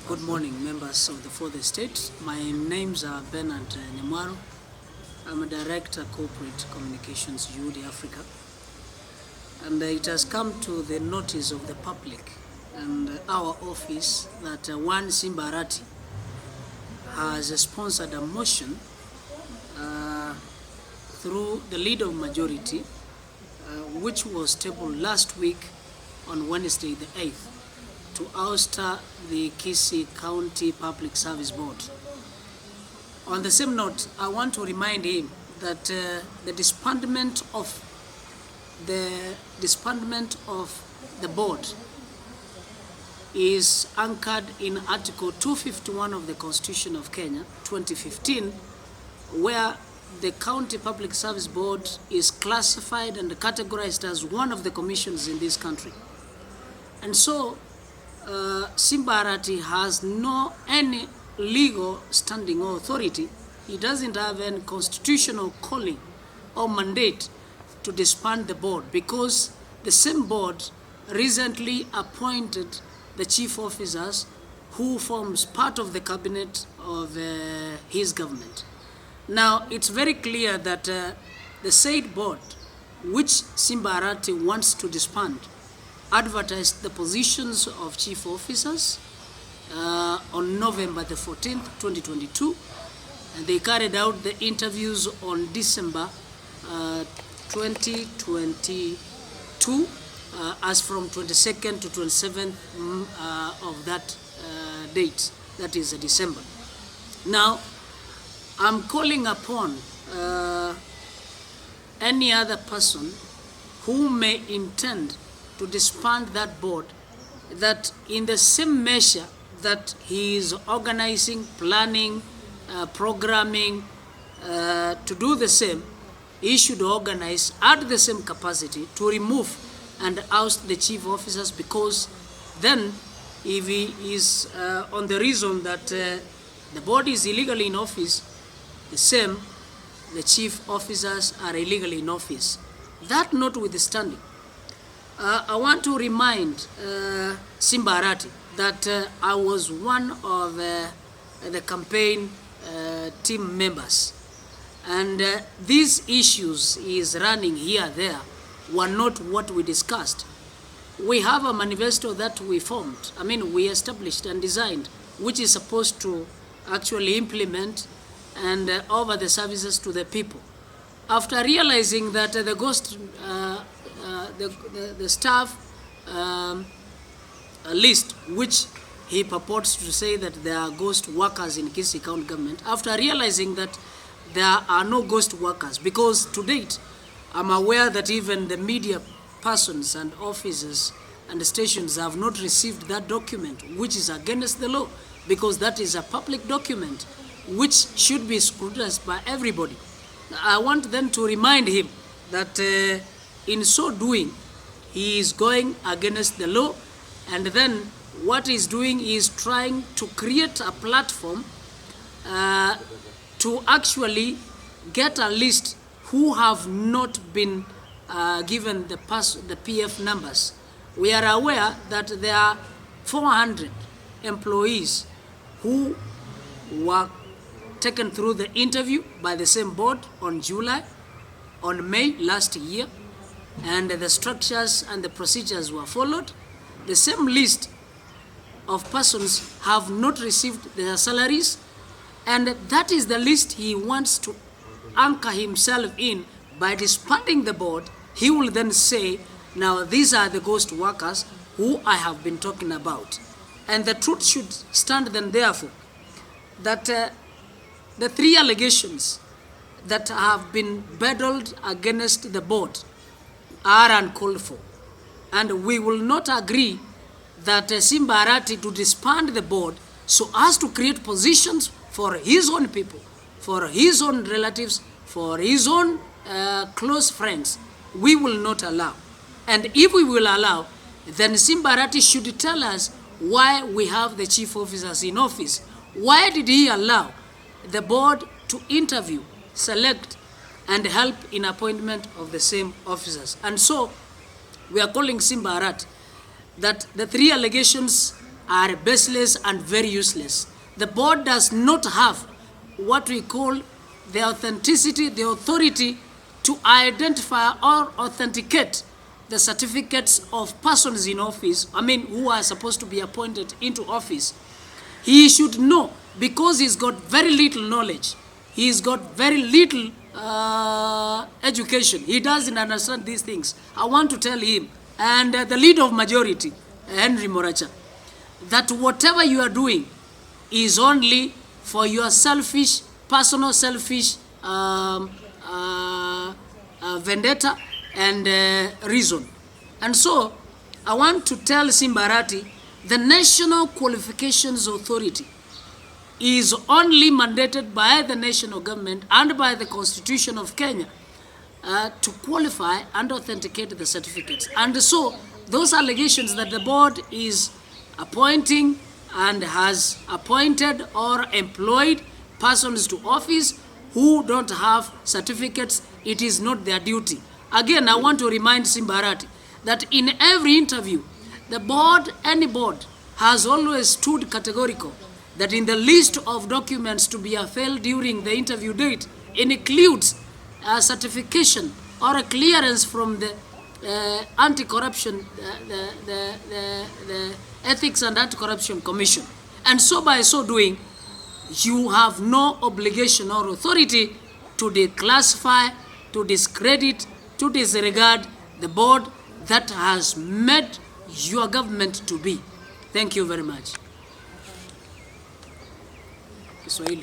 Good morning, members of the Fourth Estate. My names are Bernard Nyamwaro. I'm a Director Corporate Communications, UD Africa. And it has come to the notice of the public and our office that one Simba Arati has sponsored a motion through the leader of majority, which was tabled last week on Wednesday the 8th, to ouster the Kisii County Public Service Board. On the same note, I want to remind him that the disbandment of the board is anchored in Article 251 of the Constitution of Kenya, 2015, where the County Public Service Board is classified and categorized as one of the commissions in this country. And so, Simba Arati has no any legal standing or authority. He doesn't have any constitutional calling or mandate to disband the board, because the same board recently appointed the chief officers who forms part of the cabinet of his government. Now, it's very clear that the said board, which Simba Arati wants to disband, advertised the positions of chief officers on November the 14th, 2022, and they carried out the interviews on December 2022, as from 22nd to 27th of that date, that is December. Now, I'm calling upon any other person who may intend to disband that board, that in the same measure that he is organizing, planning, programming to do the same, he should organize at the same capacity to remove and oust the chief officers, because then if he is on the reason that the board is illegally in office, the chief officers are illegally in office. That notwithstanding, I want to remind Simba Arati that I was one of the campaign team members, and these issues he is running here, there, were not what we discussed. We have a manifesto that we formed, we established and designed, which is supposed to actually implement and offer the services to the people. After realizing that the ghost the staff list, which he purports to say that there are ghost workers in Kisii County government, after realizing that there are no ghost workers, because to date I'm aware that even the media persons and officers and the stations have not received that document, which is against the law, because that is a public document which should be scrutinized by everybody. I want then to remind him that in so doing, he is going against the law, and then what he's doing is trying to create a platform to actually get a list who have not been given the PF numbers. We are aware that there are 400 employees who were taken through the interview by the same board on May last year, and the structures and the procedures were followed. The same list of persons have not received their salaries, and that is the list he wants to anchor himself in. By disbanding the board, he will then say, now these are the ghost workers who I have been talking about. And the truth should stand then, therefore, that the three allegations that have been battled against the board are uncalled for. And we will not agree that Simba Arati to disband the board so as to create positions for his own people, for his own relatives, for his own close friends. We will not allow. And if we will allow, then Simba Arati should tell us why we have the chief officers in office. Why did he allow the board to interview, select, and help in appointment of the same officers? And so we are calling Simba Arati that the three allegations are baseless and very useless. The board does not have what we call the authenticity, the authority to identify or authenticate the certificates of persons in office, who are supposed to be appointed into office. He should know, because he's got very little knowledge, he's got very little education, he doesn't understand these things. I want to tell him, and the leader of majority, Henry Moracha, that whatever you are doing is only for your selfish, personal selfish vendetta and reason. And so I want to tell Simba Arati, the National Qualifications Authority is only mandated by the national government and by the Constitution of Kenya to qualify and authenticate the certificates. And so those allegations that the board is appointing and has appointed or employed persons to office who don't have certificates, it is not their duty. Again, I want to remind Simba Arati that in every interview, the board, any board, has always stood categorical that in the list of documents to be upheld during the interview date includes a certification or a clearance from the anti-corruption, the Ethics and Anti-Corruption Commission. And so by so doing, you have no obligation or authority to declassify, to discredit, to disregard the board that has made your government to be. Thank you very much. Kiswahili.